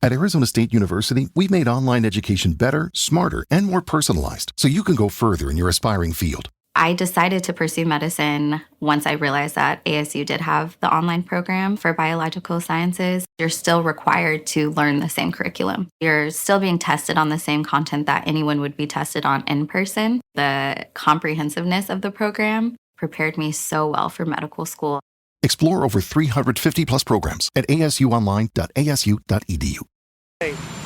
At Arizona State University, we've made online education better, smarter, and more personalized so you can go further in your aspiring field. I decided to pursue medicine once I realized that ASU did have the online program for biological sciences. You're still required to learn the same curriculum. You're still being tested on the same content that anyone would be tested on in person. The comprehensiveness of the program prepared me so well for medical school. Explore over 350 plus programs at asuonline.asu.edu.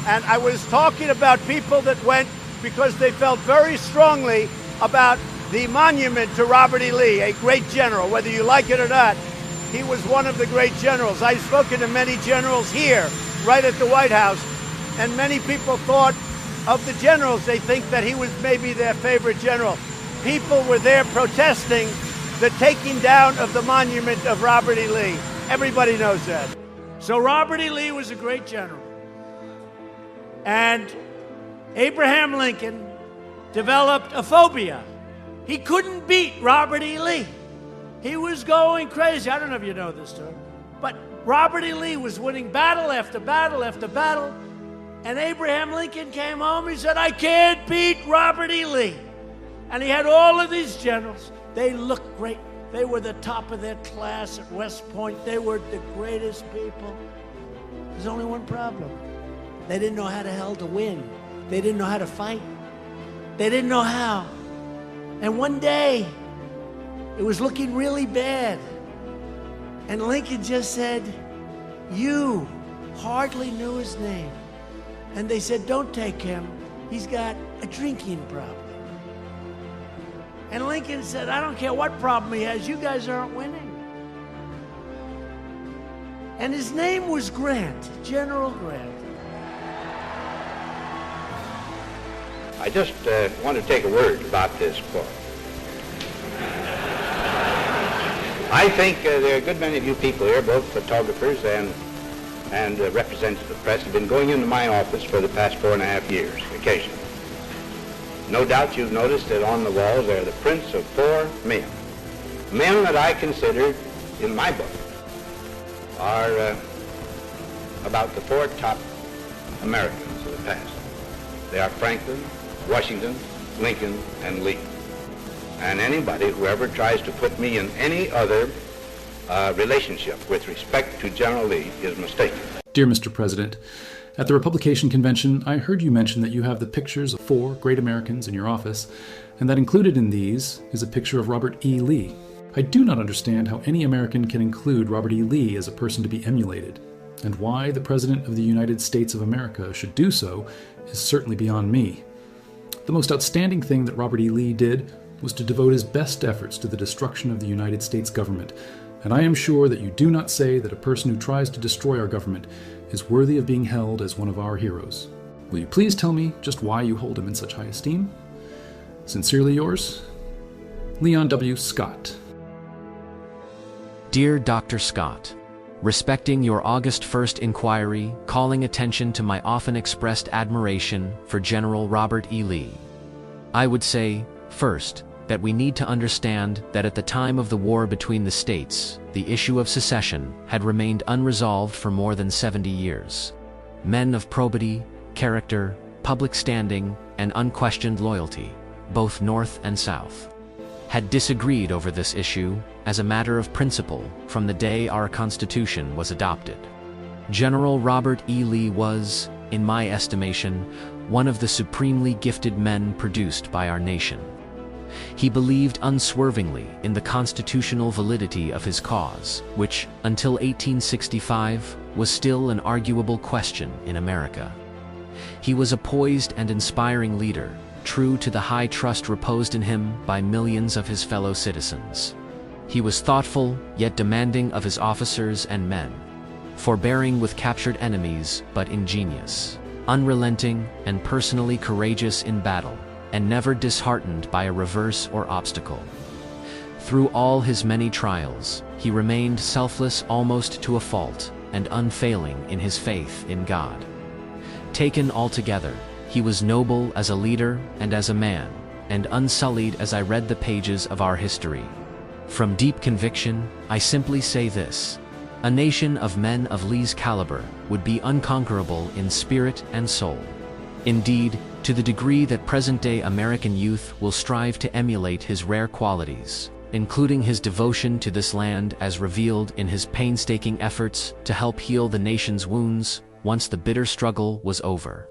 And I was talking about people that went because they felt very strongly about the monument to Robert E. Lee, a great general. Whether you like it or not, he was one of the great generals. I've spoken to many generals here, right at the White House, and many people thought of the generals. They think that he was maybe their favorite general. People were there protesting the taking down of the monument of Robert E. Lee. Everybody knows that. So Robert E. Lee was a great general. And Abraham Lincoln developed a phobia. He couldn't beat Robert E. Lee. He was going crazy. I don't know if you know this story, but Robert E. Lee was winning battle after battle after battle. And Abraham Lincoln came home. He said, I can't beat Robert E. Lee. And he had all of these generals. They looked great. They were the top of their class at West Point. They were the greatest people. There's only one problem. They didn't know how the hell to win. They didn't know how to fight. They didn't know how. And one day, it was looking really bad. And Lincoln just said, you hardly knew his name. And they said, don't take him. He's got a drinking problem. And Lincoln said, I don't care what problem he has, you guys aren't winning. And his name was Grant, General Grant. I just want to take a word about this quote. I think there are a good many of you people here, both photographers and representatives of the press, have been going into my office for the past 4.5 years, occasionally. No doubt you've noticed that on the walls there are the prints of 4 men. Men that I consider, in my book, are about the 4 top Americans of the past. They are Franklin, Washington, Lincoln, and Lee. And anybody who ever tries to put me in any other relationship with respect to General Lee is mistaken. Dear Mr. President, at the Republication Convention, I heard you mention that you have the pictures of 4 great Americans in your office, and that included in these is a picture of Robert E. Lee. I do not understand how any American can include Robert E. Lee as a person to be emulated, and why the President of the United States of America should do so is certainly beyond me. The most outstanding thing that Robert E. Lee did was to devote his best efforts to the destruction of the United States government, and I am sure that you do not say that a person who tries to destroy our government is worthy of being held as one of our heroes. Will you please tell me just why you hold him in such high esteem? Sincerely yours, Leon W. Scott. Dear Dr. Scott, respecting your August 1st inquiry, calling attention to my often expressed admiration for General Robert E. Lee, I would say, first, that we need to understand that at the time of the war between the states, the issue of secession had remained unresolved for more than 70 years. Men of probity, character, public standing, and unquestioned loyalty, both North and South, had disagreed over this issue as a matter of principle from the day our Constitution was adopted. General Robert E. Lee was, in my estimation, one of the supremely gifted men produced by our nation. He believed unswervingly in the constitutional validity of his cause, which, until 1865, was still an arguable question in America. He was a poised and inspiring leader, true to the high trust reposed in him by millions of his fellow citizens. He was thoughtful, yet demanding of his officers and men, forbearing with captured enemies, but ingenious, unrelenting, and personally courageous in battle, and never disheartened by a reverse or obstacle. Through all his many trials, he remained selfless almost to a fault, and unfailing in his faith in God. Taken altogether, he was noble as a leader and as a man, and unsullied as I read the pages of our history. From deep conviction, I simply say this: A nation of men of Lee's caliber would be unconquerable in spirit and soul. Indeed, to the degree that present-day American youth will strive to emulate his rare qualities, including his devotion to this land as revealed in his painstaking efforts to help heal the nation's wounds once the bitter struggle was over.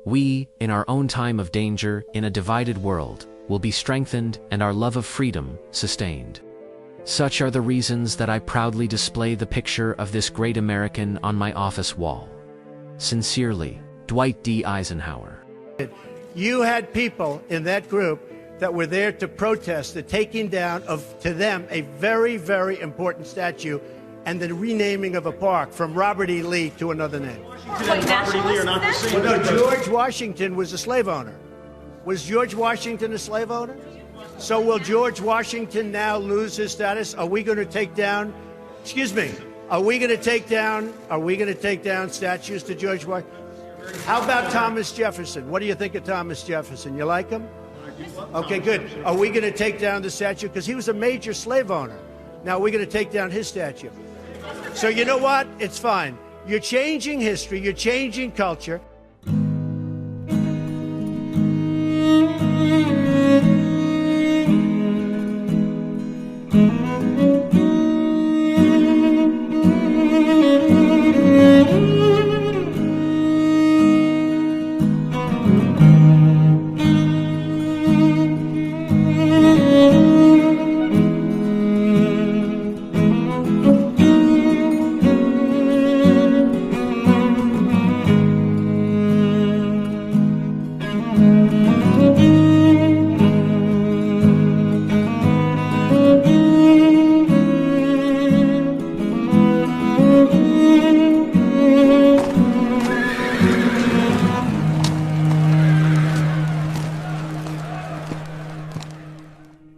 We, in our own time of danger in a divided world, will be strengthened and our love of freedom sustained. Such are the reasons that I proudly display the picture of this great American on my office wall. Sincerely, Dwight D. Eisenhower. You had people in that group that were there to protest the taking down of, to them, a very, very important statue and the renaming of a park from Robert E. Lee to another name. Robert E. Lee are not the same. Well, no, George Washington was a slave owner. Was George Washington a slave owner? So will George Washington now lose his status? Are we going to take down, are we going to take down statues to George Washington? How about Thomas Jefferson? What do you think of Thomas Jefferson? You like him? Okay, good. Are we going to take down the statue? Because he was a major slave owner. Now we're going to take down his statue. So you know what? It's fine. You're changing history. You're changing culture.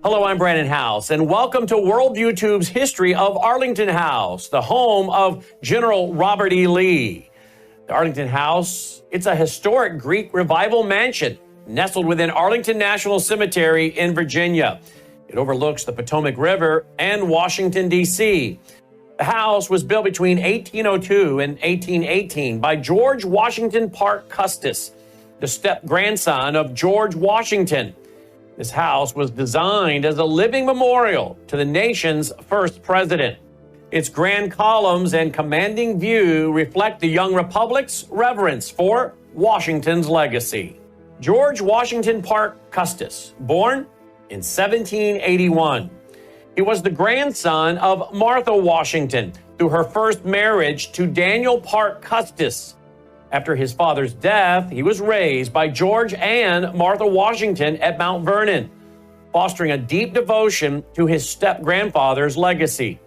Hello, I'm Brandon House, and welcome to Worldview Tube's history of Arlington House, the home of General Robert E. Lee. The Arlington House, it's a historic Greek revival mansion nestled within Arlington National Cemetery in Virginia. It overlooks the Potomac River and Washington, D.C. The house was built between 1802 and 1818 by George Washington Parke Custis, the step-grandson of George Washington. This house was designed as a living memorial to the nation's first president. Its grand columns and commanding view reflect the young republic's reverence for Washington's legacy. George Washington Parke Custis, born in 1781. He was the grandson of Martha Washington through her first marriage to Daniel Parke Custis. After his father's death, he was raised by George and Martha Washington at Mount Vernon, fostering a deep devotion to his step-grandfather's legacy.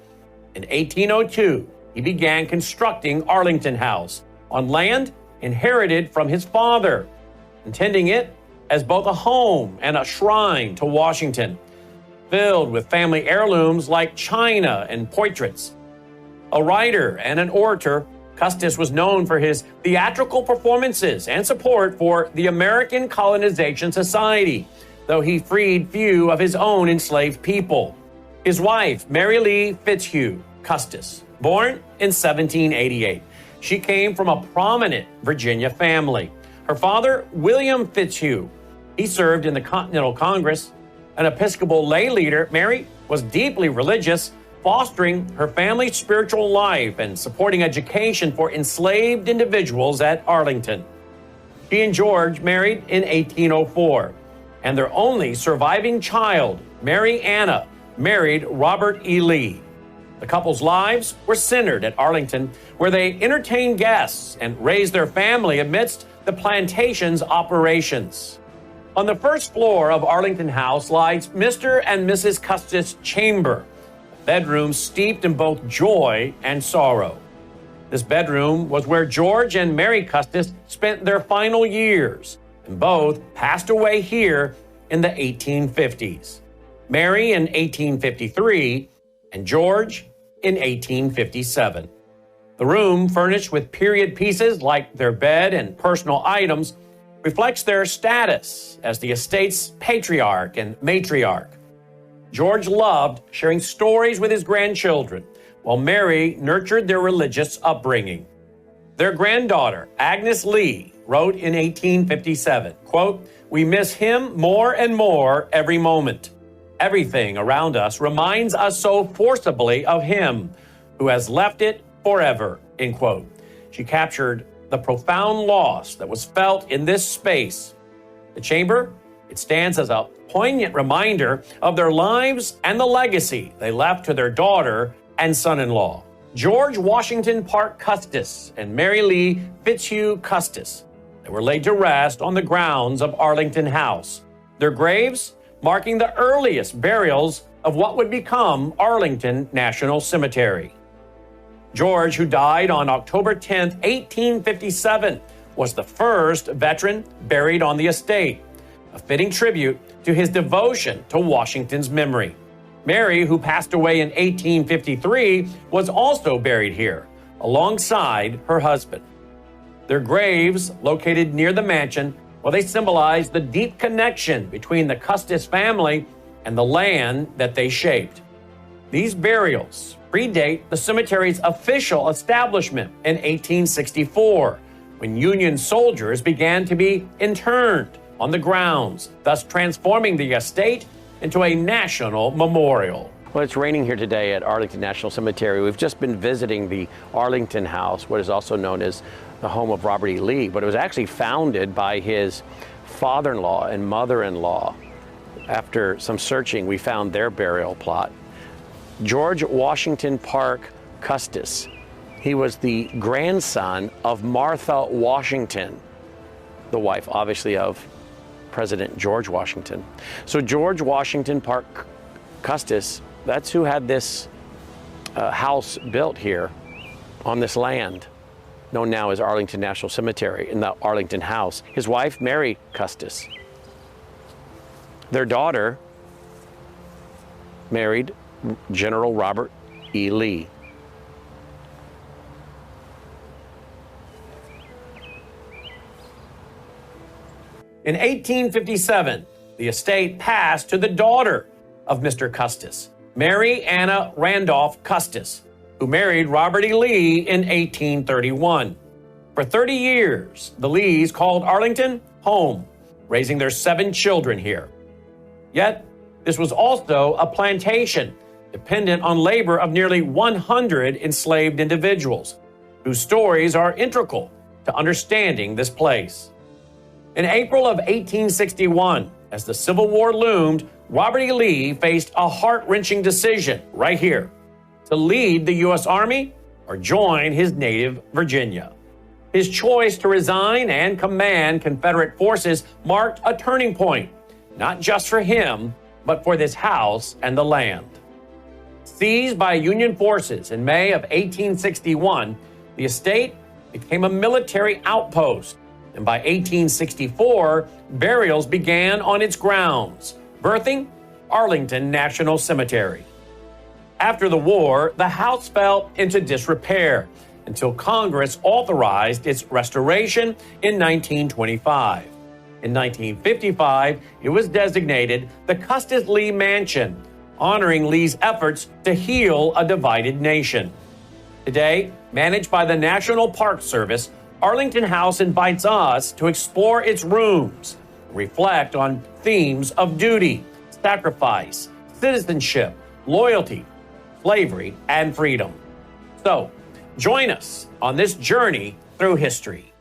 In 1802, he began constructing Arlington House on land inherited from his father, intending it as both a home and a shrine to Washington, filled with family heirlooms like china and portraits. A writer and an orator, Custis was known for his theatrical performances and support for the American Colonization Society, though he freed few of his own enslaved people. His wife, Mary Lee Fitzhugh Custis, born in 1788. She came from a prominent Virginia family. Her father, William Fitzhugh, he served in the Continental Congress. An Episcopal lay leader, Mary was deeply religious, fostering her family's spiritual life and supporting education for enslaved individuals at Arlington. She and George married in 1804, and their only surviving child, Mary Anna, married Robert E. Lee. The couple's lives were centered at Arlington, where they entertained guests and raised their family amidst the plantation's operations. On the first floor of Arlington House lies Mr. and Mrs. Custis' chamber, bedroom steeped in both joy and sorrow. This bedroom was where George and Mary Custis spent their final years, and both passed away here in the 1850s. Mary in 1853, and George in 1857. The room, furnished with period pieces like their bed and personal items, reflects their status as the estate's patriarch and matriarch. George loved sharing stories with his grandchildren, while Mary nurtured their religious upbringing. Their granddaughter, Agnes Lee, wrote in 1857, quote, "We miss him more and more every moment. Everything around us reminds us so forcibly of him who has left it forever," end quote. She captured the profound loss that was felt in this space. The chamber, it stands as a poignant reminder of their lives and the legacy they left to their daughter and son-in-law. George Washington Parke Custis and Mary Lee Fitzhugh Custis. They were laid to rest on the grounds of Arlington House. Their graves marking the earliest burials of what would become Arlington National Cemetery. George, who died on October 10, 1857, was the first veteran buried on the estate, a fitting tribute to his devotion to Washington's memory. Mary, who passed away in 1853, was also buried here, alongside her husband. Their graves, located near the mansion, well, they symbolize the deep connection between the Custis family and the land that they shaped. These burials predate the cemetery's official establishment in 1864, when Union soldiers began to be interned on the grounds, thus transforming the estate into a national memorial. Well, it's raining here today at Arlington National Cemetery. We've just been visiting the Arlington House, what is also known as the home of Robert E. Lee, but it was actually founded by his father-in-law and mother-in-law. After some searching, we found their burial plot. George Washington Parke Custis. He was the grandson of Martha Washington, the wife, obviously, of President George Washington. So George Washington Parke Custis, that's who had this house built here on this land, known now as Arlington National Cemetery, in the Arlington House. His wife, Mary Custis. Their daughter married General Robert E. Lee. In 1857, the estate passed to the daughter of Mr. Custis, Mary Anna Randolph Custis, who married Robert E. Lee in 1831. For 30 years, the Lees called Arlington home, raising their 7 children here. Yet, this was also a plantation dependent on labor of nearly 100 enslaved individuals, whose stories are integral to understanding this place. In April of 1861, as the Civil War loomed, Robert E. Lee faced a heart-wrenching decision right here: to lead the U.S. Army or join his native Virginia. His choice to resign and command Confederate forces marked a turning point, not just for him, but for this house and the land. Seized by Union forces in May of 1861, the estate became a military outpost, and by 1864, burials began on its grounds, birthing Arlington National Cemetery. After the war, the house fell into disrepair until Congress authorized its restoration in 1925. In 1955, it was designated the Custis Lee Mansion, honoring Lee's efforts to heal a divided nation. Today, managed by the National Park Service, Arlington House invites us to explore its rooms, reflect on themes of duty, sacrifice, citizenship, loyalty, slavery, and freedom. So, join us on this journey through history.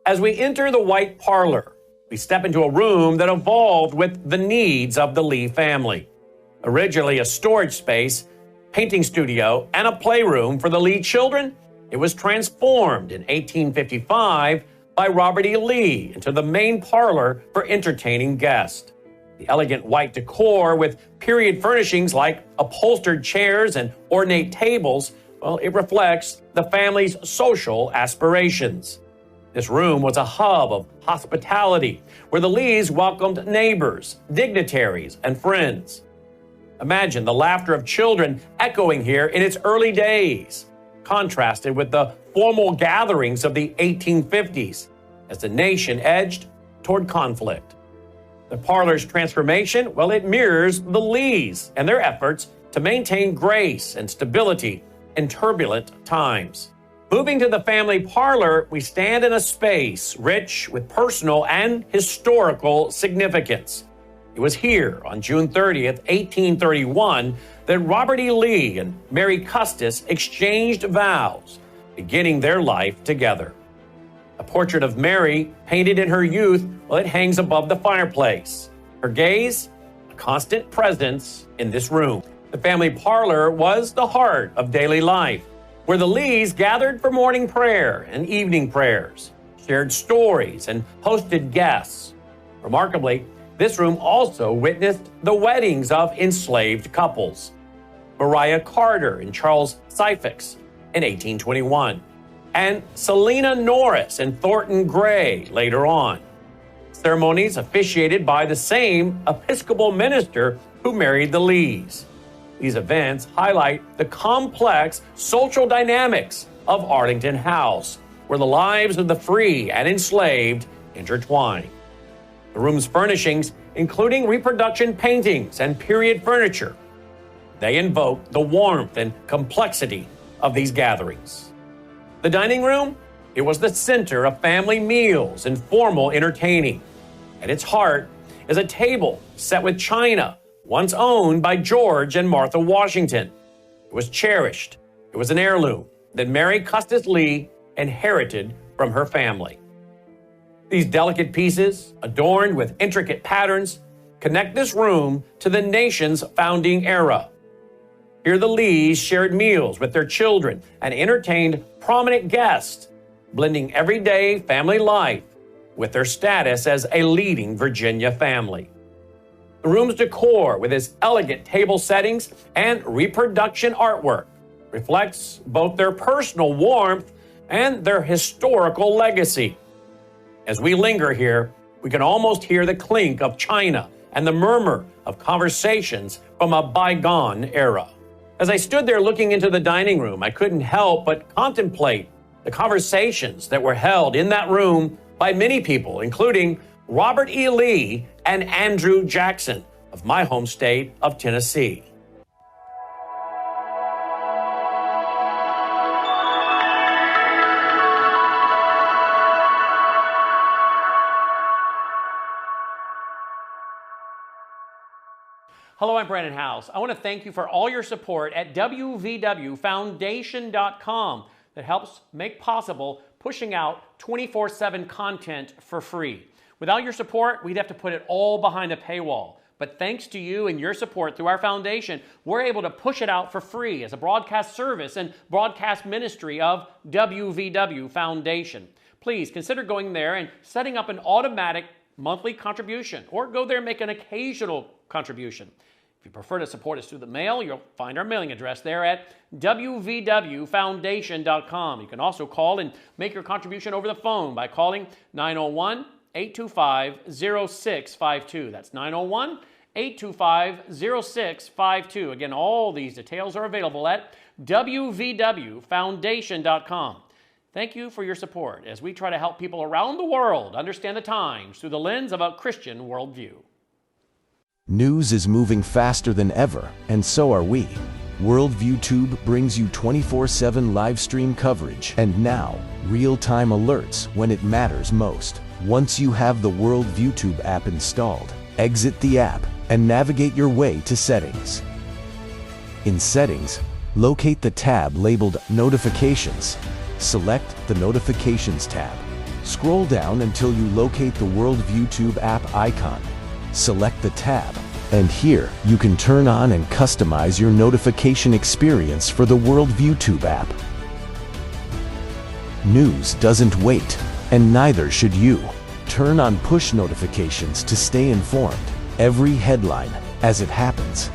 As we enter the White Parlor, we step into a room that evolved with the needs of the Lee family. Originally a storage space, painting studio, and a playroom for the Lee children, it was transformed in 1855 by Robert E. Lee into the main parlor for entertaining guests. The elegant white decor with period furnishings like upholstered chairs and ornate tables, well, it reflects the family's social aspirations. This room was a hub of hospitality where the Lees welcomed neighbors, dignitaries, and friends. Imagine the laughter of children echoing here in its early days, contrasted with the formal gatherings of the 1850s as the nation edged toward conflict. The parlor's transformation, well, it mirrors the Lees and their efforts to maintain grace and stability in turbulent times. Moving to the family parlor, we stand in a space rich with personal and historical significance. It was here on June 30th, 1831, that Robert E. Lee and Mary Custis exchanged vows, beginning their life together. A portrait of Mary, painted in her youth, well, it hangs above the fireplace. Her gaze, a constant presence in this room. The family parlor was the heart of daily life, where the Lees gathered for morning prayer and evening prayers, shared stories, and hosted guests. Remarkably, this room also witnessed the weddings of enslaved couples. Mariah Carter and Charles Syphax in 1821, and Selena Norris and Thornton Gray later on. Ceremonies officiated by the same Episcopal minister who married the Lees. These events highlight the complex social dynamics of Arlington House, where the lives of the free and enslaved intertwine. The room's furnishings, including reproduction paintings and period furniture, they invoke the warmth and complexity of these gatherings. The dining room, it was the center of family meals and formal entertaining. At its heart is a table set with china, once owned by George and Martha Washington. It was cherished. It was an heirloom that Mary Custis Lee inherited from her family. These delicate pieces, adorned with intricate patterns, connect this room to the nation's founding era. Here the Lees shared meals with their children and entertained prominent guests, blending everyday family life with their status as a leading Virginia family. The room's decor, with its elegant table settings and reproduction artwork, reflects both their personal warmth and their historical legacy. As we linger here, we can almost hear the clink of china and the murmur of conversations from a bygone era. As I stood there looking into the dining room, I couldn't help but contemplate the conversations that were held in that room by many people, including Robert E. Lee and Andrew Jackson of my home state of Tennessee. Hello, I'm Brandon House. I want to thank you for all your support at WVWFoundation.com that helps make possible pushing out 24/7 content for free. Without your support, we'd have to put it all behind a paywall. But thanks to you and your support through our foundation, we're able to push it out for free as a broadcast service and broadcast ministry of WVW Foundation. Please consider going there and setting up an automatic monthly contribution, or go there and make an occasional contribution. If you prefer to support us through the mail, you'll find our mailing address there at wvwfoundation.com. You can also call and make your contribution over the phone by calling 901-825-0652. That's 901-825-0652. Again, all these details are available at wvwfoundation.com. Thank you for your support as we try to help people around the world understand the times through the lens of a Christian worldview. News is moving faster than ever, and so are we. Worldview Tube brings you 24/7 live stream coverage and now real-time alerts when it matters most. Once you have the Worldview Tube app installed, exit the app and navigate your way to Settings. In Settings, locate the tab labeled Notifications. Select the Notifications tab. Scroll down until you locate the Worldview Tube app icon. Select the tab, and here you can turn on and customize your notification experience for the Worldview Tube app. News doesn't wait, and neither should you. Turn on push notifications to stay informed. Every headline as it happens.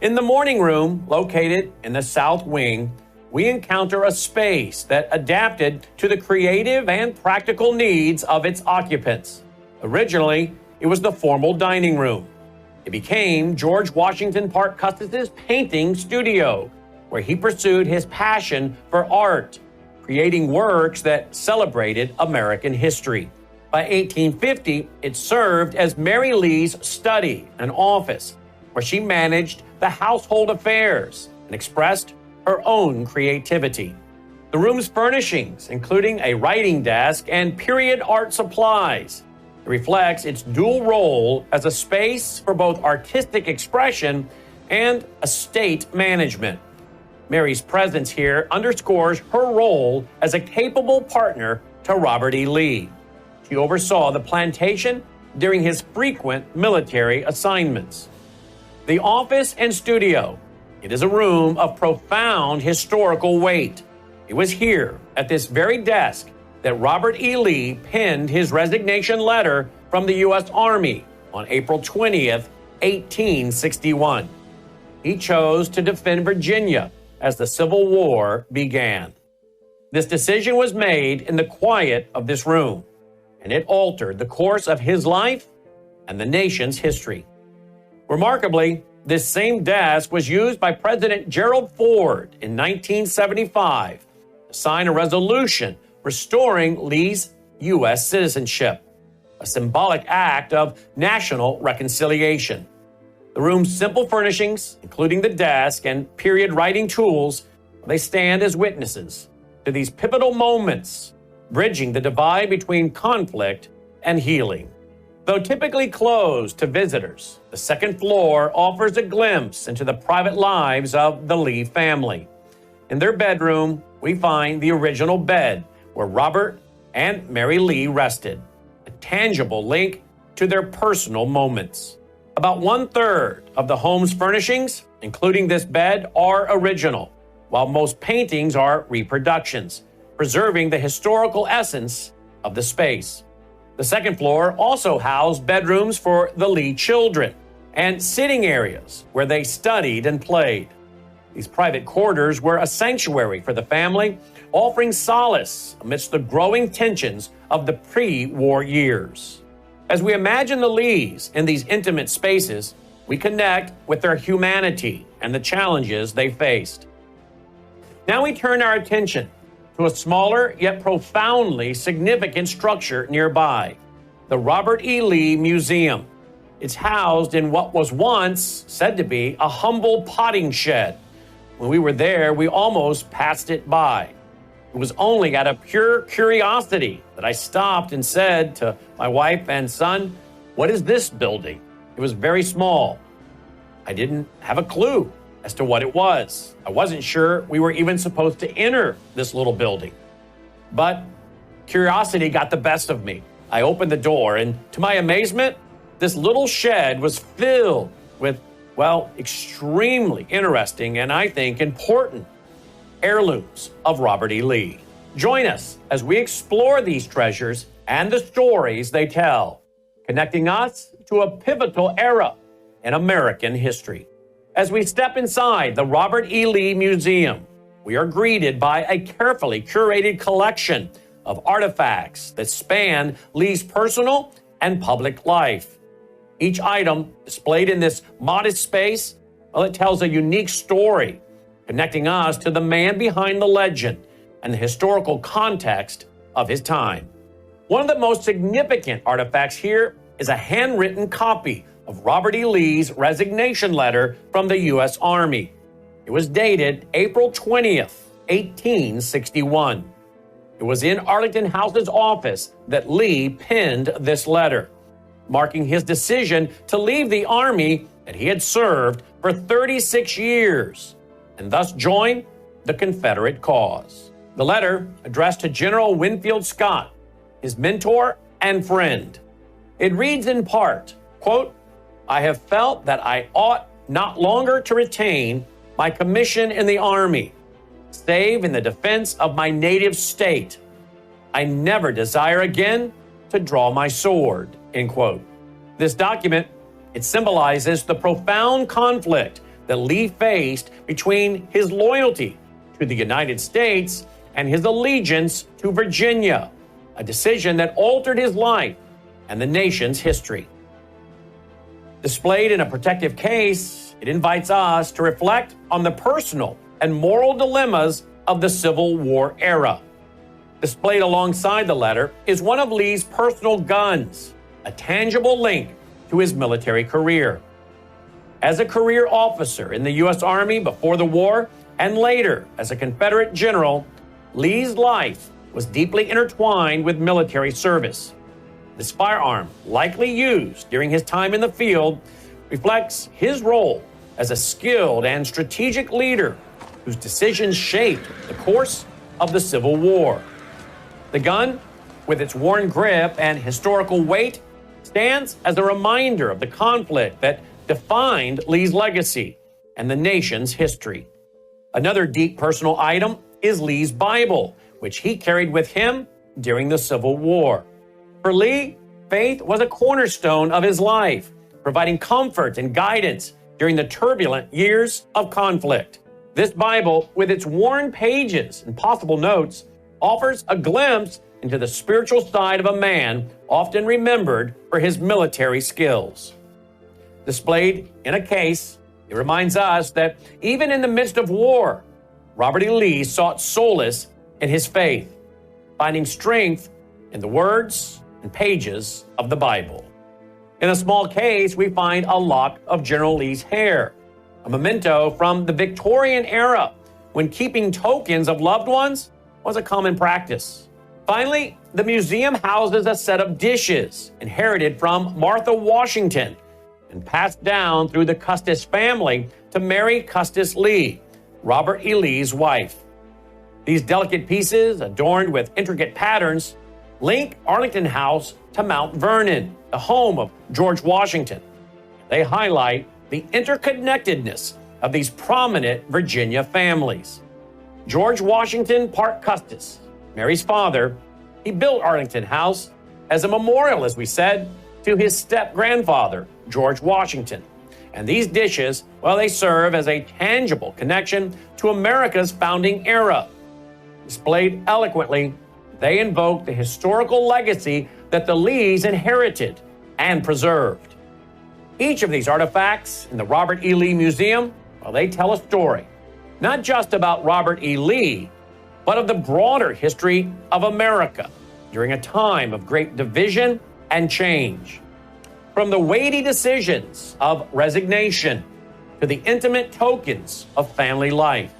In the morning room, located in the south wing, we encounter a space that adapted to the creative and practical needs of its occupants. Originally, it was the formal dining room. It became George Washington Parke Custis' painting studio, where he pursued his passion for art, creating works that celebrated American history. By 1850, it served as Mary Lee's study and office, where she managed the household affairs and expressed her own creativity. The room's furnishings, including a writing desk and period art supplies, reflects its dual role as a space for both artistic expression and estate management. Mary's presence here underscores her role as a capable partner to Robert E. Lee. She oversaw the plantation during his frequent military assignments. The office and studio. It is a room of profound historical weight. It was here, at this very desk, that Robert E. Lee penned his resignation letter from the U.S. Army on April 20th, 1861. He chose to defend Virginia as the Civil War began. This decision was made in the quiet of this room, and it altered the course of his life and the nation's history. Remarkably, this same desk was used by President Gerald Ford in 1975 to sign a resolution restoring Lee's U.S. citizenship, a symbolic act of national reconciliation. The room's simple furnishings, including the desk and period writing tools, they stand as witnesses to these pivotal moments, bridging the divide between conflict and healing. Though typically closed to visitors, the second floor offers a glimpse into the private lives of the Lee family. In their bedroom, we find the original bed where Robert and Mary Lee rested, a tangible link to their personal moments. About 1/3 of the home's furnishings, including this bed, are original, while most paintings are reproductions, preserving the historical essence of the space. The second floor also housed bedrooms for the Lee children and sitting areas where they studied and played. These private quarters were a sanctuary for the family, offering solace amidst the growing tensions of the pre-war years. As we imagine the Lees in these intimate spaces, we connect with their humanity and the challenges they faced. Now we turn our attention to a smaller yet profoundly significant structure nearby, the Robert E. Lee Museum. It's housed in what was once said to be a humble potting shed. When we were there, we almost passed it by. It was only out of pure curiosity that I stopped and said to my wife and son, "What is this building?" It was very small. I didn't have a clue as to what it was. I wasn't sure we were even supposed to enter this little building. But curiosity got the best of me. I opened the door, and to my amazement, this little shed was filled with, well, extremely interesting and I think important heirlooms of Robert E. Lee. Join us as we explore these treasures and the stories they tell, connecting us to a pivotal era in American history. As we step inside the Robert E. Lee Museum, we are greeted by a carefully curated collection of artifacts that span Lee's personal and public life. Each item displayed in this modest space, well, it tells a unique story, connecting us to the man behind the legend and the historical context of his time. One of the most significant artifacts here is a handwritten copy of Robert E. Lee's resignation letter from the U.S. Army. It was dated April 20th, 1861. It was in Arlington House's office that Lee penned this letter, marking his decision to leave the Army that he had served for 36 years and thus join the Confederate cause. The letter, addressed to General Winfield Scott, his mentor and friend. It reads in part, quote, "I have felt that I ought not longer to retain my commission in the Army, save in the defense of my native state. I never desire again to draw my sword," end quote. This document, it symbolizes the profound conflict that Lee faced between his loyalty to the United States and his allegiance to Virginia, a decision that altered his life and the nation's history. Displayed in a protective case, it invites us to reflect on the personal and moral dilemmas of the Civil War era. Displayed alongside the letter is one of Lee's personal guns, a tangible link to his military career. As a career officer in the U.S. Army before the war and later as a Confederate general, Lee's life was deeply intertwined with military service. This firearm, likely used during his time in the field, reflects his role as a skilled and strategic leader whose decisions shaped the course of the Civil War. The gun, with its worn grip and historical weight, stands as a reminder of the conflict that defined Lee's legacy and the nation's history. Another deep personal item is Lee's Bible, which he carried with him during the Civil War. For Lee, faith was a cornerstone of his life, providing comfort and guidance during the turbulent years of conflict. This Bible, with its worn pages and possible notes, offers a glimpse into the spiritual side of a man often remembered for his military skills. Displayed in a case, it reminds us that even in the midst of war, Robert E. Lee sought solace in his faith, finding strength in the words and pages of the Bible. In a small case, we find a lock of General Lee's hair, a memento from the Victorian era when keeping tokens of loved ones was a common practice. Finally, the museum houses a set of dishes inherited from Martha Washington and passed down through the Custis family to Mary Custis Lee, Robert E. Lee's wife. These delicate pieces, adorned with intricate patterns, link Arlington House to Mount Vernon, the home of George Washington. They highlight the interconnectedness of these prominent Virginia families. George Washington Parke Custis, Mary's father, he built Arlington House as a memorial, as we said, to his step-grandfather, George Washington. And these dishes, well, they serve as a tangible connection to America's founding era. Displayed eloquently, they invoke the historical legacy that the Lees inherited and preserved. Each of these artifacts in the Robert E. Lee Museum, well, they tell a story, not just about Robert E. Lee, but of the broader history of America during a time of great division and change. From the weighty decisions of resignation to the intimate tokens of family life,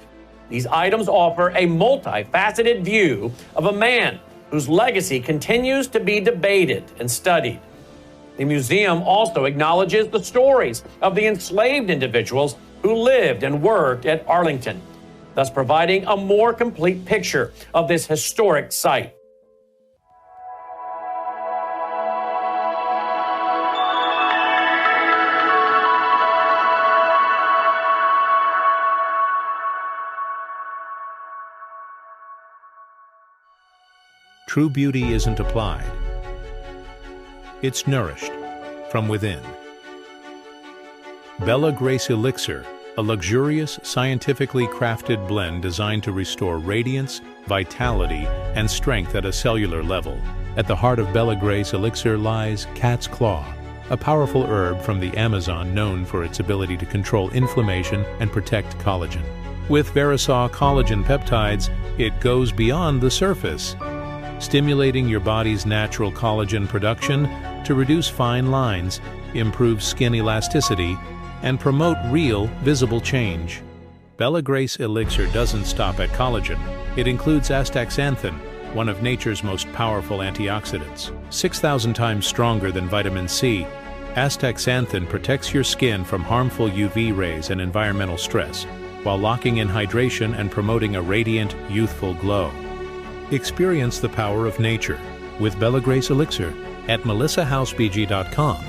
these items offer a multifaceted view of a man whose legacy continues to be debated and studied. The museum also acknowledges the stories of the enslaved individuals who lived and worked at Arlington, thus providing a more complete picture of this historic site. True beauty isn't applied. It's nourished from within. Bella Grace Elixir, a luxurious, scientifically crafted blend designed to restore radiance, vitality, and strength at a cellular level. At the heart of Bella Grace Elixir lies cat's claw, a powerful herb from the Amazon known for its ability to control inflammation and protect collagen. With Verisol collagen peptides, it goes beyond the surface, stimulating your body's natural collagen production to reduce fine lines, improve skin elasticity, and promote real, visible change. Bella Grace Elixir doesn't stop at collagen. It includes astaxanthin, one of nature's most powerful antioxidants. 6,000 times stronger than vitamin C, astaxanthin protects your skin from harmful UV rays and environmental stress, while locking in hydration and promoting a radiant, youthful glow. Experience the power of nature with Bella Grace Elixir at melissahousebg.com.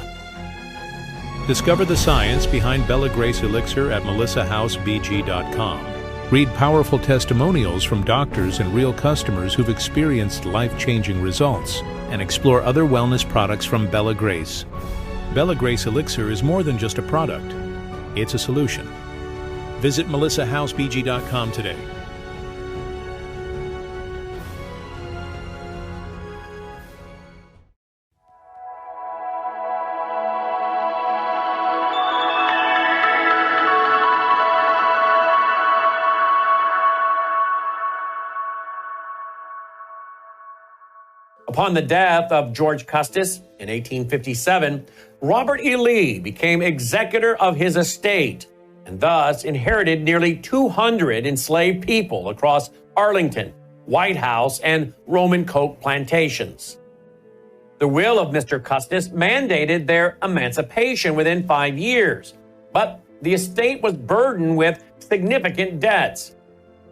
Discover the science behind Bella Grace Elixir at melissahousebg.com. Read powerful testimonials from doctors and real customers who've experienced life-changing results, and explore other wellness products from Bella Grace. Bella Grace Elixir is more than just a product. It's a solution. Visit melissahousebg.com today. Upon the death of George Custis in 1857, Robert E. Lee became executor of his estate and thus inherited nearly 200 enslaved people across Arlington, White House, and Roman Coke plantations. The will of Mr. Custis mandated their emancipation within 5 years, but the estate was burdened with significant debts.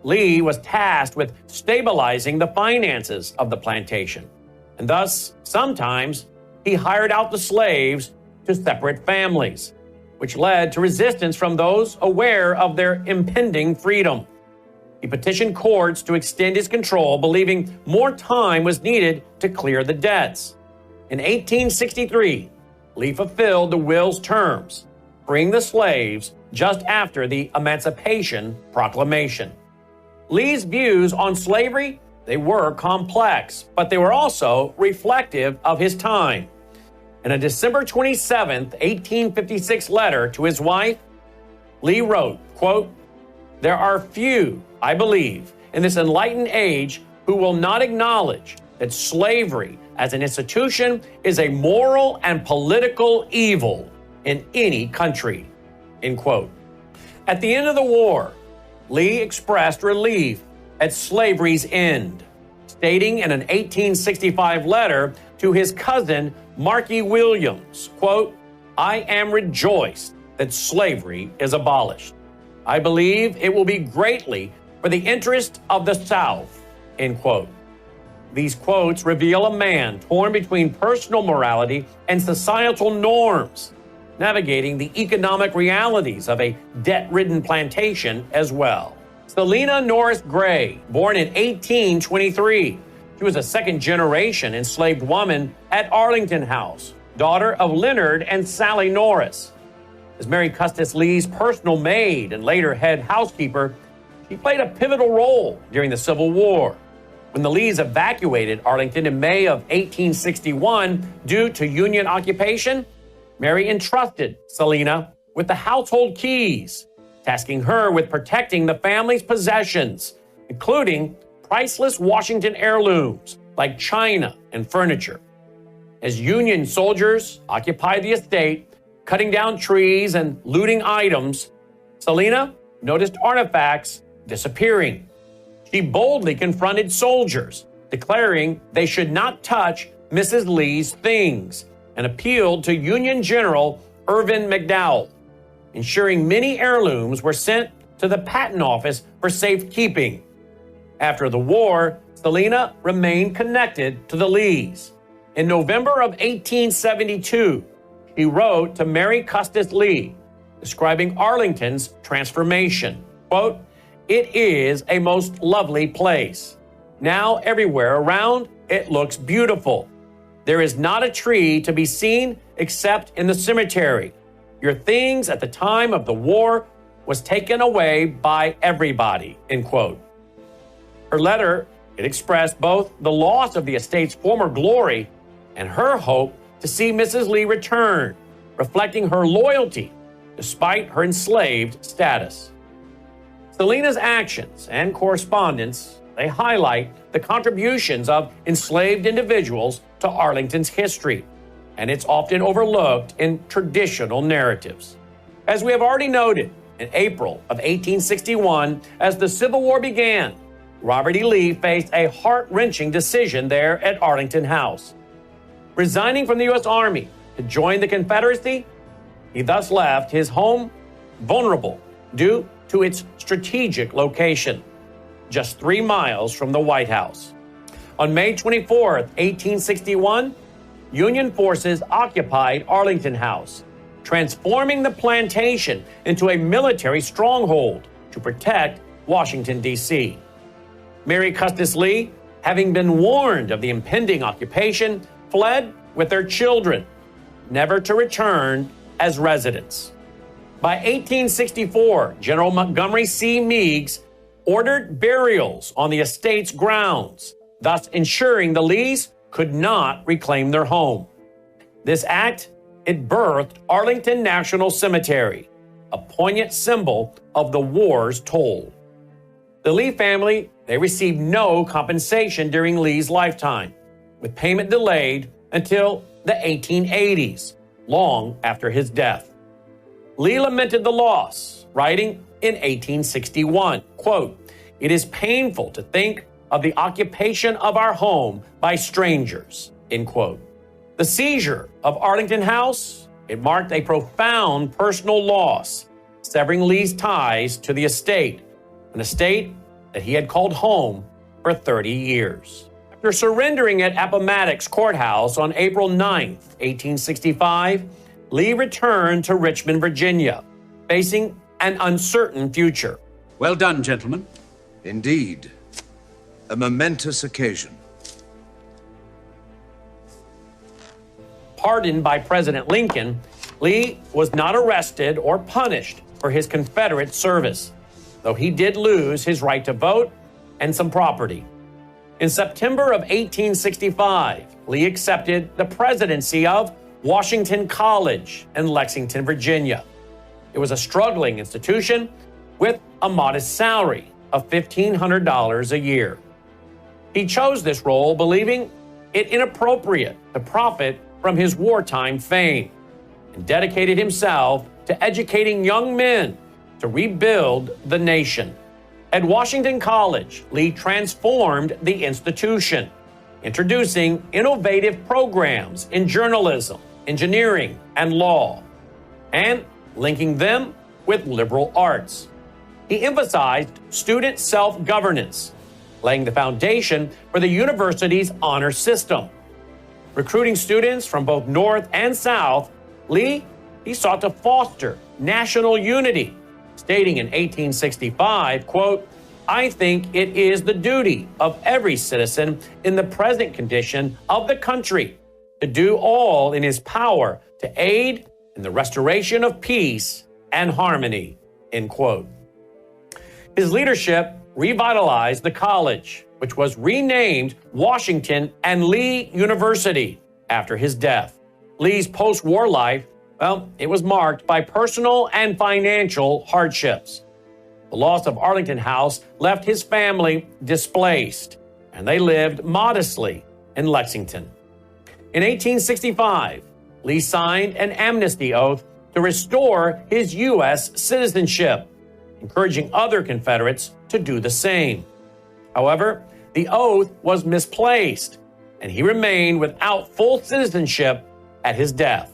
Lee was tasked with stabilizing the finances of the plantation, and thus, sometimes, he hired out the slaves to separate families, which led to resistance from those aware of their impending freedom. He petitioned courts to extend his control, believing more time was needed to clear the debts. In 1863, Lee fulfilled the will's terms, freeing the slaves just after the Emancipation Proclamation. Lee's views on slavery, they were complex, but they were also reflective of his time. In a December 27, 1856 letter to his wife, Lee wrote, quote, "There are few, I believe, in this enlightened age who will not acknowledge that slavery as an institution is a moral and political evil in any country," end quote. At the end of the war, Lee expressed relief at slavery's end, stating in an 1865 letter to his cousin Marquis Williams, quote, "I am rejoiced that slavery is abolished. I believe it will be greatly for the interest of the South," end quote. These quotes reveal a man torn between personal morality and societal norms, navigating the economic realities of a debt-ridden plantation as well. Selina Norris Gray, born in 1823. She was a second-generation enslaved woman at Arlington House, daughter of Leonard and Sally Norris. As Mary Custis Lee's personal maid and later head housekeeper, she played a pivotal role during the Civil War. When the Lees evacuated Arlington in May of 1861 due to Union occupation, Mary entrusted Selina with the household keys, tasking her with protecting the family's possessions, including priceless Washington heirlooms like china and furniture. As Union soldiers occupied the estate, cutting down trees and looting items, Selina noticed artifacts disappearing. She boldly confronted soldiers, declaring they should not touch Mrs. Lee's things, and appealed to Union General Irvin McDowell, ensuring many heirlooms were sent to the Patent Office for safekeeping. After the war, Selina remained connected to the Lees. In November of 1872, he wrote to Mary Custis Lee, describing Arlington's transformation. Quote, "It is a most lovely place. Now everywhere around, it looks beautiful. There is not a tree to be seen except in the cemetery. Your things at the time of the war was taken away by everybody," end quote. Her letter, it expressed both the loss of the estate's former glory and her hope to see Mrs. Lee return, reflecting her loyalty despite her enslaved status. Selina's actions and correspondence, they highlight the contributions of enslaved individuals to Arlington's history, and it's often overlooked in traditional narratives. As we have already noted, in April of 1861, as the Civil War began, Robert E. Lee faced a heart-wrenching decision there at Arlington House. Resigning from the U.S. Army to join the Confederacy, he thus left his home vulnerable due to its strategic location, just 3 miles from the White House. On May 24, 1861, Union forces occupied Arlington House, transforming the plantation into a military stronghold to protect Washington, D.C. Mary Custis Lee, having been warned of the impending occupation, fled with their children, never to return as residents. By 1864, General Montgomery C. Meigs ordered burials on the estate's grounds, thus ensuring the Lees could not reclaim their home. This act, it birthed Arlington National Cemetery, a poignant symbol of the war's toll. The Lee family, they received no compensation during Lee's lifetime, with payment delayed until the 1880s, long after his death. Lee lamented the loss, writing in 1861, quote, "It is painful to think of the occupation of our home by strangers," end quote. The seizure of Arlington House, it marked a profound personal loss, severing Lee's ties to the estate, an estate that he had called home for 30 years. After surrendering at Appomattox Courthouse on April 9th, 1865, Lee returned to Richmond, Virginia, facing an uncertain future. Well done, gentlemen. Indeed, a momentous occasion. Pardoned by President Lincoln, Lee was not arrested or punished for his Confederate service, though he did lose his right to vote and some property. In September of 1865, Lee accepted the presidency of Washington College in Lexington, Virginia. It was a struggling institution with a modest salary of $1,500 a year. He chose this role believing it inappropriate to profit from his wartime fame, and dedicated himself to educating young men to rebuild the nation. At Washington College, Lee transformed the institution, introducing innovative programs in journalism, engineering, and law, and linking them with liberal arts. He emphasized student self-governance, laying the foundation for the university's honor system. Recruiting students from both North and South, Lee, he sought to foster national unity, stating in 1865, quote, "I think it is the duty of every citizen in the present condition of the country to do all in his power to aid in the restoration of peace and harmony," end quote. His leadership revitalized the college, which was renamed Washington and Lee University after his death. Lee's post-war life, well, it was marked by personal and financial hardships. The loss of Arlington House left his family displaced, and they lived modestly in Lexington. In 1865, Lee signed an amnesty oath to restore his U.S. citizenship, encouraging other Confederates to do the same. However, the oath was misplaced, and he remained without full citizenship at his death.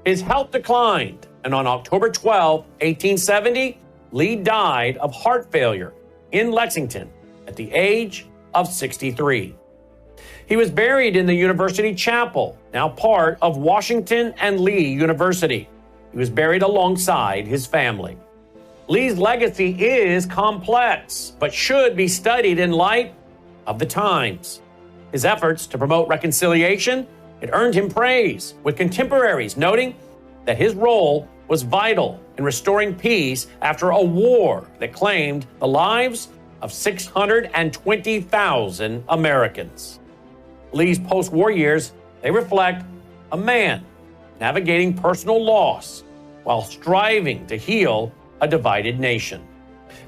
His health declined, and on October 12, 1870, Lee died of heart failure in Lexington at the age of 63. He was buried in the University Chapel, now part of Washington and Lee University. He was buried alongside his family. Lee's legacy is complex, but should be studied in light of the times. His efforts to promote reconciliation, it earned him praise, with contemporaries noting that his role was vital in restoring peace after a war that claimed the lives of 620,000 Americans. Lee's post-war years, they reflect a man navigating personal loss while striving to heal a divided nation.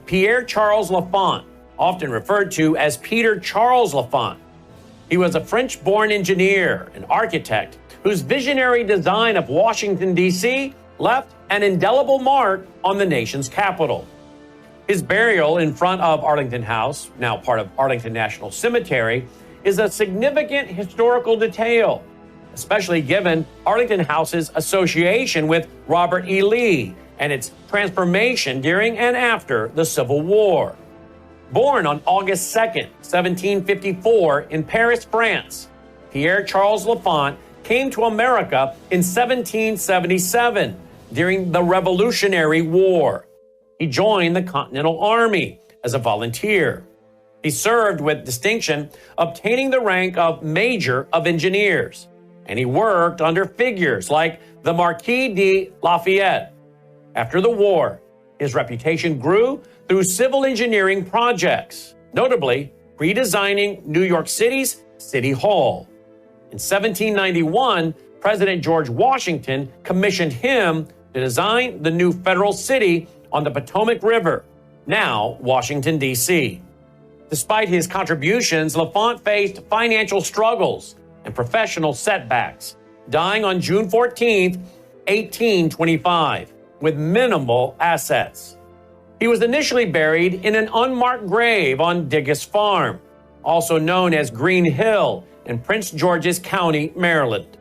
Pierre Charles L'Enfant, often referred to as Peter Charles L'Enfant, he was a French-born engineer and architect whose visionary design of Washington, D.C. left an indelible mark on the nation's capital. His burial in front of Arlington House, now part of Arlington National Cemetery, is a significant historical detail, especially given Arlington House's association with Robert E. Lee and its transformation during and after the Civil War. Born on August 2nd, 1754 in Paris, France, Pierre Charles L'Enfant came to America in 1777 during the Revolutionary War. He joined the Continental Army as a volunteer. He served with distinction, obtaining the rank of Major of Engineers, and he worked under figures like the Marquis de Lafayette. After the war, his reputation grew through civil engineering projects, notably redesigning New York City's City Hall. In 1791, President George Washington commissioned him to design the new federal city on the Potomac River, now Washington, D.C. Despite his contributions, L'Enfant faced financial struggles and professional setbacks, dying on June 14, 1825, with minimal assets. He was initially buried in an unmarked grave on Digges Farm, also known as Green Hill in Prince George's County, Maryland.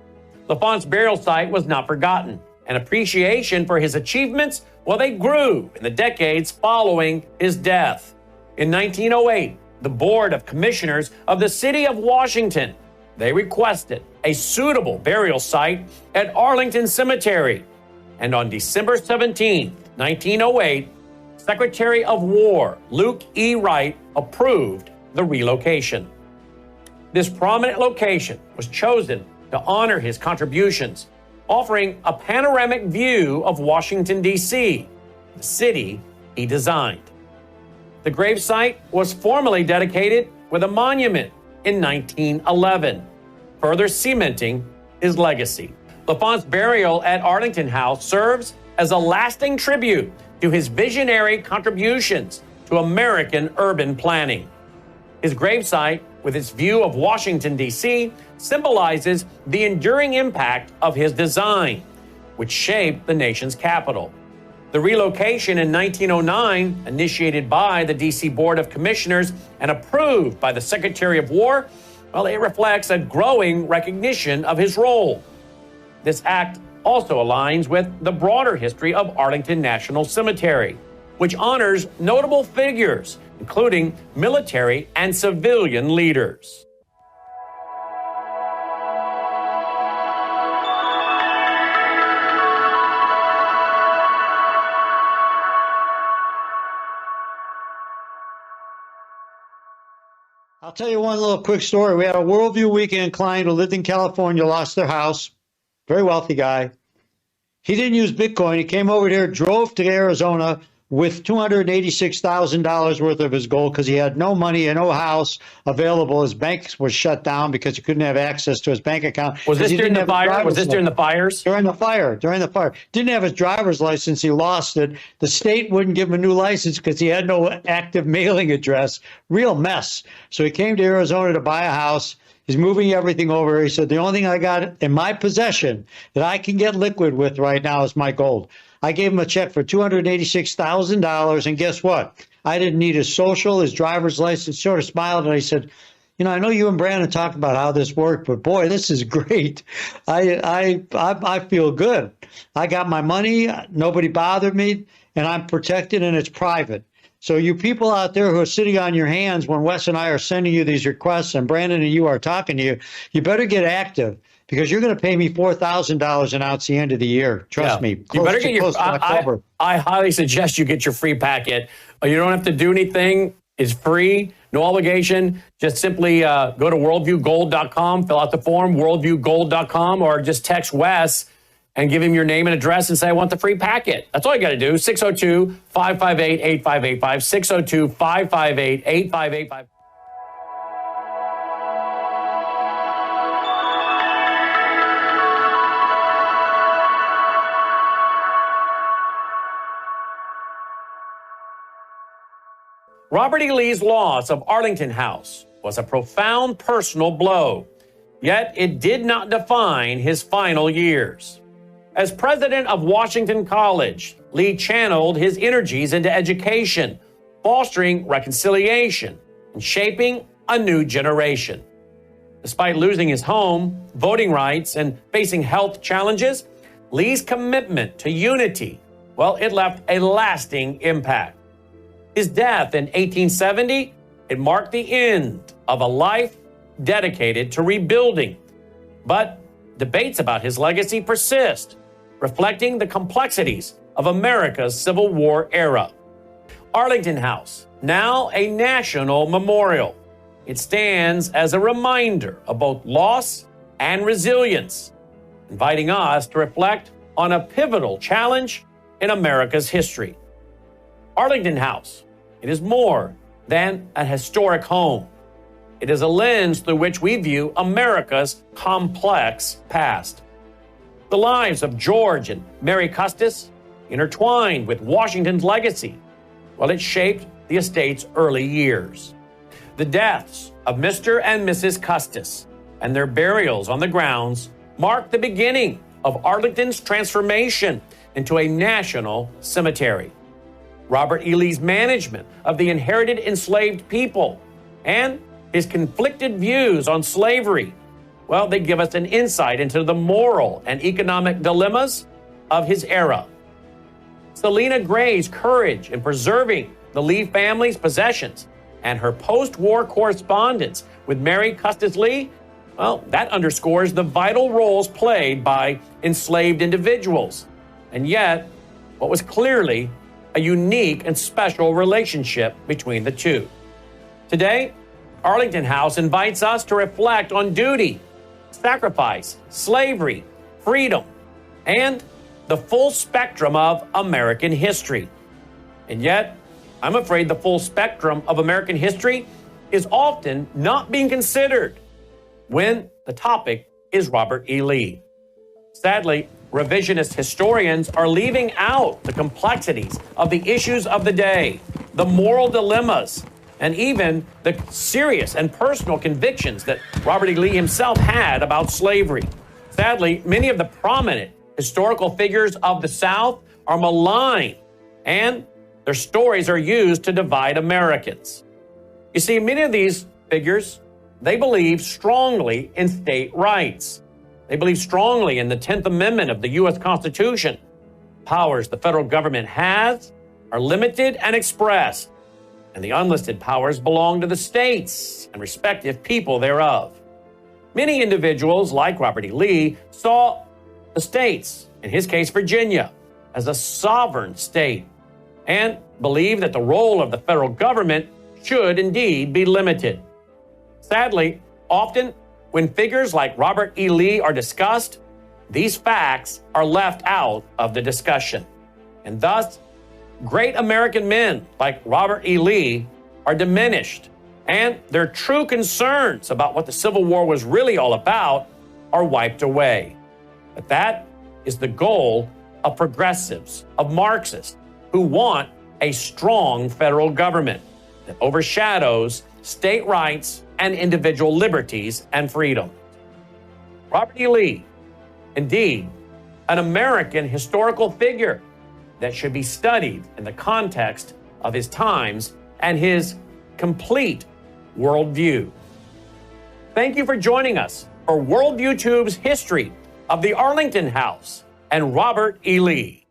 L'Enfant's burial site was not forgotten, and appreciation for his achievements, well, they grew in the decades following his death. In 1908, the Board of Commissioners of the City of Washington, they requested a suitable burial site at Arlington Cemetery. And on December 17, 1908, Secretary of War Luke E. Wright approved the relocation. This prominent location was chosen to honor his contributions, offering a panoramic view of Washington, D.C., the city he designed. The gravesite was formally dedicated with a monument in 1911, further cementing his legacy. L'Enfant's burial at Arlington House serves as a lasting tribute to his visionary contributions to American urban planning. His gravesite, with its view of Washington, D.C., symbolizes the enduring impact of his design, which shaped the nation's capital. The relocation in 1909, initiated by the D.C. Board of Commissioners and approved by the Secretary of War, well, it reflects a growing recognition of his role. This act also aligns with the broader history of Arlington National Cemetery, which honors notable figures, including military and civilian leaders. I'll tell you one little quick story. We had a Worldview weekend client who lived in California, lost their house. Very wealthy guy. He didn't use Bitcoin. He came over here, drove to Arizona with $286,000 worth of his gold because he had no money and no house available. His bank was shut down because he couldn't have access to his bank account. Was this during the fire? Was this during the fires? During the fire. Didn't have his driver's license. He lost it. The state wouldn't give him a new license because he had no active mailing address. Real mess. So he came to Arizona to buy a house. He's moving everything over. He said, the only thing I got in my possession that I can get liquid with right now is my gold. I gave him a check for $286,000, and guess what? I didn't need his social, his driver's license. Sort of smiled, and I said, you know, I know you and Brandon talked about how this worked, but boy, this is great. I feel good. I got my money. Nobody bothered me, and I'm protected, and it's private. So you people out there who are sitting on your hands when Wes and I are sending you these requests and Brandon and you are talking to you, you better get active because you're going to pay me $4,000 an ounce the end of the year. Trust me. You better get your. I highly suggest you get your free packet. You don't have to do anything. It's free, no obligation. Just simply go to worldviewgold.com, fill out the form, worldviewgold.com, or just text Wes and give him your name and address and say, I want the free packet. That's all you got to do. 602-558-8585, 602-558-8585. Robert E. Lee's loss of Arlington House was a profound personal blow, yet it did not define his final years. As president of Washington College, Lee channeled his energies into education, fostering reconciliation, and shaping a new generation. Despite losing his home, voting rights, and facing health challenges, Lee's commitment to unity, well, it left a lasting impact. His death in 1870, it marked the end of a life dedicated to rebuilding. But debates about his legacy persist, reflecting the complexities of America's Civil War era. Arlington House, now a national memorial. It stands as a reminder of both loss and resilience, inviting us to reflect on a pivotal challenge in America's history. Arlington House, it is more than a historic home. It is a lens through which we view America's complex past. The lives of George and Mary Custis intertwined with Washington's legacy, while it shaped the estate's early years. The deaths of Mr. and Mrs. Custis and their burials on the grounds marked the beginning of Arlington's transformation into a national cemetery. Robert E. Lee's management of the inherited enslaved people and his conflicted views on slavery, well, they give us an insight into the moral and economic dilemmas of his era. Selina Gray's courage in preserving the Lee family's possessions and her post-war correspondence with Mary Custis Lee, well, that underscores the vital roles played by enslaved individuals, and yet what was clearly a unique and special relationship between the two. Today, Arlington House invites us to reflect on duty, sacrifice, slavery, freedom, and the full spectrum of American history. And yet, I'm afraid the full spectrum of American history is often not being considered when the topic is Robert E. Lee. Sadly, revisionist historians are leaving out the complexities of the issues of the day, the moral dilemmas, and even the serious and personal convictions that Robert E. Lee himself had about slavery. Sadly, many of the prominent historical figures of the South are maligned, and their stories are used to divide Americans. You see, many of these figures, they believe strongly in state rights. They believe strongly in the 10th Amendment of the U.S. Constitution. Powers the federal government has are limited and expressed, and the unlisted powers belong to the states and respective people thereof. Many individuals, like Robert E. Lee, saw the states, in his case Virginia, as a sovereign state, and believed that the role of the federal government should indeed be limited. Sadly, often when figures like Robert E. Lee are discussed, these facts are left out of the discussion. And thus, great American men like Robert E. Lee are diminished, and their true concerns about what the Civil War was really all about are wiped away. But that is the goal of progressives, of Marxists, who want a strong federal government that overshadows state rights and individual liberties and freedom. Robert E. Lee, indeed, an American historical figure that should be studied in the context of his times and his complete worldview. Thank you for joining us for Worldview Tube's history of the Arlington House and Robert E. Lee.